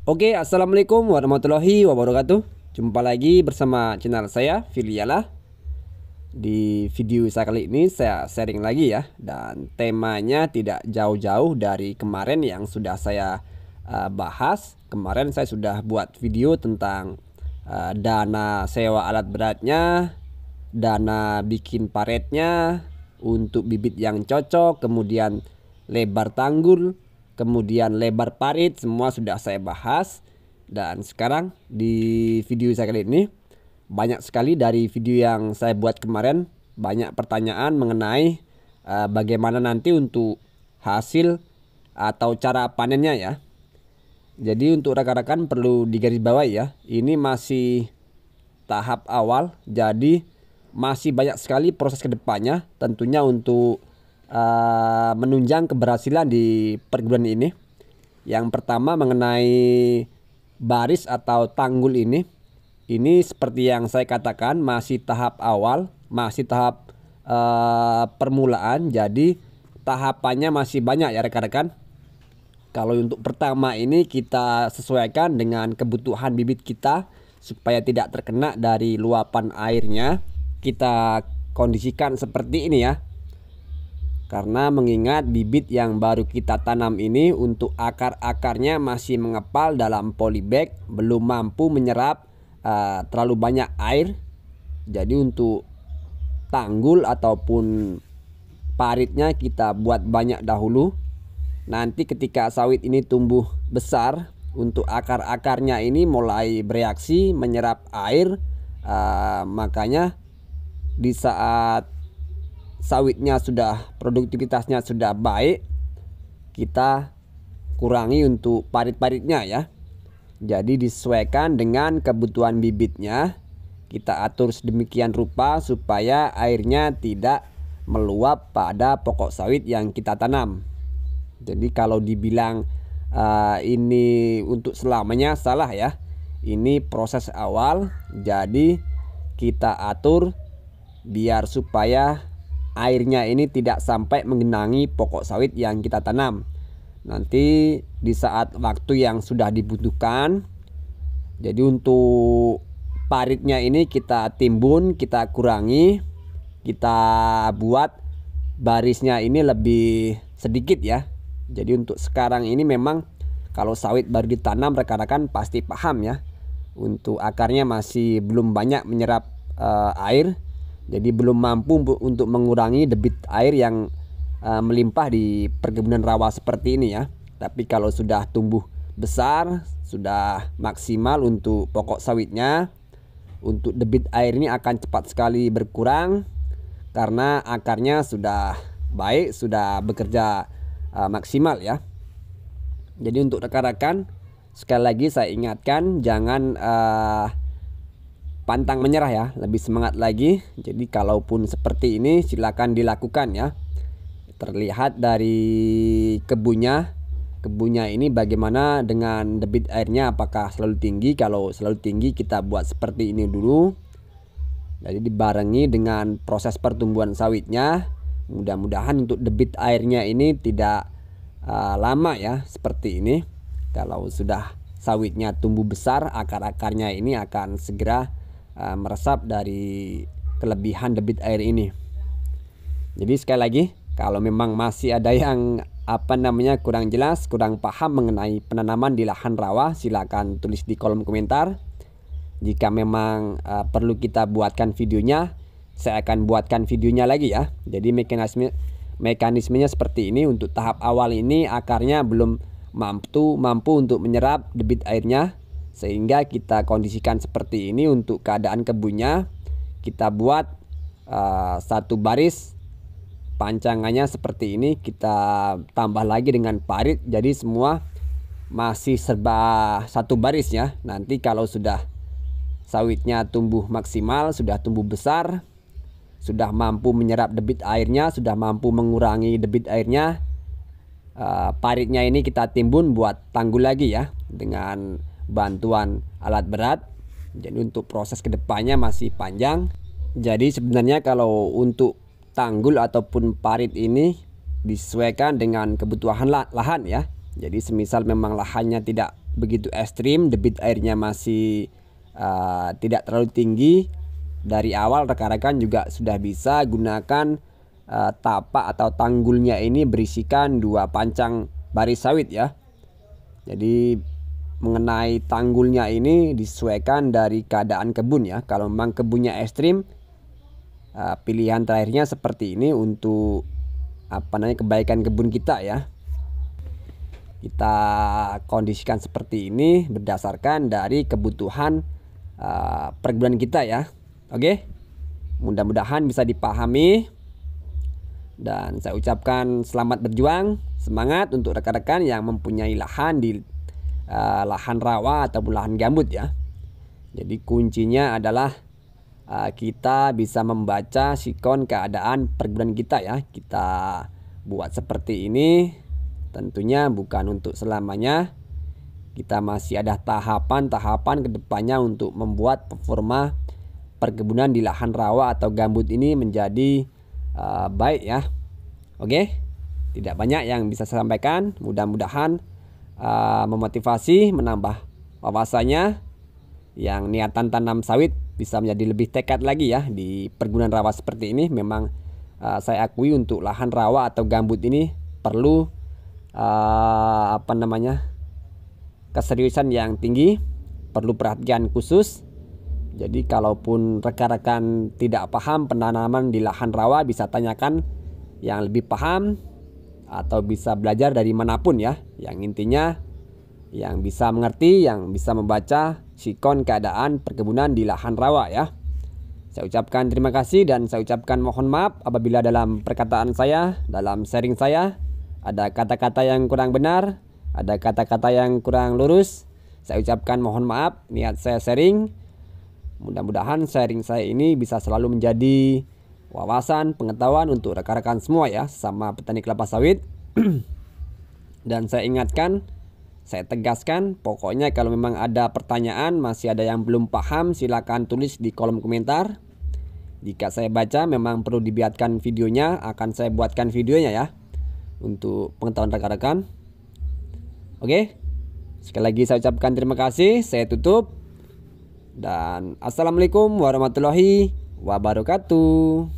Oke, assalamualaikum warahmatullahi wabarakatuh. Jumpa lagi bersama channel saya, Filialah. Di video saya kali ini saya sharing lagi ya, dan temanya tidak jauh-jauh dari kemarin yang sudah saya bahas. Kemarin saya sudah buat video tentang dana sewa alat beratnya, dana bikin paretnya, untuk bibit yang cocok, kemudian lebar tanggul, kemudian lebar parit, semua sudah saya bahas. Dan sekarang di video saya kali ini, banyak sekali dari video yang saya buat kemarin, banyak pertanyaan mengenai bagaimana nanti untuk hasil atau cara panennya ya. Jadi untuk rekan-rekan perlu digarisbawahi ya, ini masih tahap awal, jadi masih banyak sekali proses kedepannya tentunya untuk menunjang keberhasilan di perkebunan ini. Yang pertama mengenai baris atau tanggul ini seperti yang saya katakan masih tahap awal, masih tahap permulaan, jadi tahapannya masih banyak ya rekan-rekan. Kalau untuk pertama ini kita sesuaikan dengan kebutuhan bibit kita supaya tidak terkena dari luapan airnya. Kita kondisikan seperti ini ya. Karena mengingat bibit yang baru kita tanam ini untuk akar-akarnya masih mengepal dalam polybag, belum mampu menyerap terlalu banyak air. Jadi untuk tanggul ataupun paritnya kita buat banyak dahulu. Nanti ketika sawit ini tumbuh besar, untuk akar-akarnya ini mulai bereaksi menyerap air, makanya di saat sawitnya sudah, produktivitasnya sudah baik, kita kurangi untuk parit-paritnya ya. Jadi disesuaikan dengan kebutuhan bibitnya, kita atur sedemikian rupa supaya airnya tidak meluap pada pokok sawit yang kita tanam. Jadi kalau dibilang ini untuk selamanya, salah ya. Ini proses awal, jadi kita atur biar supaya airnya ini tidak sampai menggenangi pokok sawit yang kita tanam. Nanti di saat waktu yang sudah dibutuhkan, jadi untuk paritnya ini kita timbun, kita kurangi, kita buat barisnya ini lebih sedikit ya. Jadi untuk sekarang ini memang kalau sawit baru ditanam, rekan-rekan pasti paham ya, untuk akarnya masih belum banyak menyerap air. Jadi belum mampu untuk mengurangi debit air yang melimpah di perkebunan rawa seperti ini ya. Tapi kalau sudah tumbuh besar, sudah maksimal untuk pokok sawitnya, untuk debit air ini akan cepat sekali berkurang karena akarnya sudah baik, sudah bekerja maksimal ya. Jadi untuk rekan-rekan, sekali lagi saya ingatkan, jangan pantang menyerah ya, lebih semangat lagi. Jadi kalaupun seperti ini silakan dilakukan ya. Terlihat dari kebunnya ini bagaimana dengan debit airnya, apakah selalu tinggi. Kalau selalu tinggi kita buat seperti ini dulu. Jadi dibarengi dengan proses pertumbuhan sawitnya. Mudah-mudahan untuk debit airnya ini tidak lama ya seperti ini. Kalau sudah sawitnya tumbuh besar, akar-akarnya ini akan segera meresap dari kelebihan debit air ini. Jadi sekali lagi, kalau memang masih ada yang kurang jelas, kurang paham mengenai penanaman di lahan rawa, silakan tulis di kolom komentar. Jika memang perlu kita buatkan videonya, saya akan buatkan videonya lagi ya. Jadi mekanismenya seperti ini. Untuk tahap awal ini akarnya belum mampu untuk menyerap debit airnya, sehingga kita kondisikan seperti ini. Untuk keadaan kebunnya kita buat satu baris, pancangannya seperti ini, kita tambah lagi dengan parit, jadi semua masih serba satu baris ya. Nanti kalau sudah sawitnya tumbuh maksimal, sudah tumbuh besar, sudah mampu menyerap debit airnya, sudah mampu mengurangi debit airnya, paritnya ini kita timbun buat tanggul lagi ya dengan bantuan alat berat. Jadi untuk proses kedepannya masih panjang. Jadi sebenarnya kalau untuk tanggul ataupun parit ini disesuaikan dengan kebutuhan lahan ya. Jadi semisal memang lahannya tidak begitu ekstrim, debit airnya masih tidak terlalu tinggi, dari awal rekan-rekan juga sudah bisa gunakan tapak atau tanggulnya ini berisikan 2 pancang baris sawit ya. Jadi mengenai tanggulnya ini disesuaikan dari keadaan kebun ya. Kalau memang kebunnya ekstrim, pilihan terakhirnya seperti ini untuk kebaikan kebun kita ya. Kita kondisikan seperti ini berdasarkan dari kebutuhan perkebunan kita ya. Oke, mudah-mudahan bisa dipahami. Dan saya ucapkan selamat berjuang, semangat untuk rekan-rekan yang mempunyai lahan di lahan rawa ataupun lahan gambut ya. Jadi kuncinya adalah kita bisa membaca sikon keadaan perkebunan kita ya. Kita buat seperti ini tentunya bukan untuk selamanya. Kita masih ada tahapan-tahapan kedepannya untuk membuat performa perkebunan di lahan rawa atau gambut ini menjadi baik ya. Oke, tidak banyak yang bisa saya sampaikan. Mudah-mudahan memotivasi, menambah wawasannya. Yang niatan tanam sawit bisa menjadi lebih tekad lagi ya di perkebunan rawa seperti ini. Memang saya akui untuk lahan rawa atau gambut ini perlu keseriusan yang tinggi, perlu perhatian khusus. Jadi kalaupun rekan-rekan tidak paham penanaman di lahan rawa, bisa tanyakan yang lebih paham atau bisa belajar dari manapun ya. Yang intinya yang bisa mengerti, yang bisa membaca sikon keadaan perkebunan di lahan rawa ya. Saya ucapkan terima kasih dan saya ucapkan mohon maaf apabila dalam perkataan saya, dalam sharing saya ada kata-kata yang kurang benar, ada kata-kata yang kurang lurus. Saya ucapkan mohon maaf, niat saya sharing. Mudah-mudahan sharing saya ini bisa selalu menjadi wawasan, pengetahuan untuk rekan-rekan semua ya, sama petani kelapa sawit. Dan saya ingatkan, saya tegaskan, pokoknya kalau memang ada pertanyaan, masih ada yang belum paham, silakan tulis di kolom komentar. Jika saya baca memang perlu dibuatkan videonya, akan saya buatkan videonya ya, untuk pengetahuan rekan-rekan. Oke, sekali lagi saya ucapkan terima kasih, saya tutup. Dan assalamualaikum warahmatullahi wabarakatuh.